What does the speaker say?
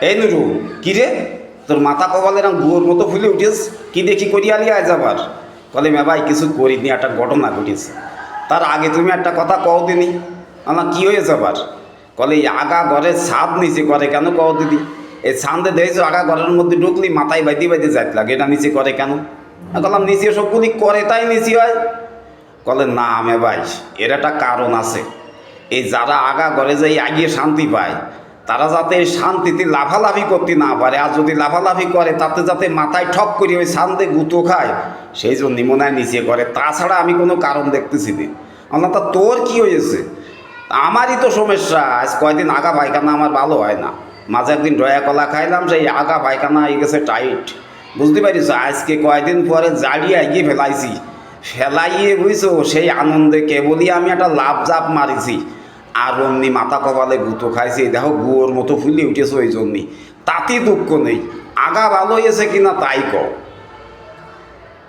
এই নুরু, কি রে তোর মাথা কপালে এরকম গুয়োর মতো ফুলে উঠিস, কি দেখি করিয়ালি আজ আবার? কলে মে ভাই কিছু করিনি, একটা ঘটনা ঘটেছে। তার আগে তুমি একটা কথা কও দিনি। আমার কি হয়েছে আবার? কলে এই আগা ঘরের ছাদ নিচে করে কেন কও দিদি? এই ছান্দে দেখছো আগা ঘরের মধ্যে ঢুকলি মাথায় বাইতে বাইতে যাইতে লাগে, এটা নিচে করে কেন? আমি বললাম নিচে সবগুলি করে তাই নিচে হয়। কলে না মে ভাই, এর একটা কারণ আছে। এই যারা আগা ঘরে যাই আগিয়ে শান্তি পায়, তারা যাতে এই শান্তিতে লাফালাফি করতে না পারে, আর যদি লাফালাফি করে তাতে যাতে মাথায় ঠক করে ওই শান্তি গুঁতো খায়, সেই জন্য মনে হয় নিচে করে। তাছাড়া আমি কোনো কারণ দেখতেছি না। আমার তা তোর কি হয়েছে? আমারই তো সমস্যা। আজ কয়দিন আগা পায়খানা আমার ভালো হয় না। মাঝে একদিন ডয়া কলা খাইলাম, সেই আগা পায়খানা হয়ে গেছে টাইট। বুঝতে পারিস, আজকে কয়দিন পরে জাড়িয়ে এগিয়ে ফেলাইছি। ফেলাইয়ে বুঝছো, সেই আনন্দে কেবলই আমি একটা লাভ জাপ মারিছি, আর অমনি মাথা কপালে গুঁতো খাইছি। দেখো গুয়োর মতো ফুলে উঠেছে ওই জন্যই। তাতে দুঃখ নেই, আগা ভালো হয়েছে কিনা তাই কও।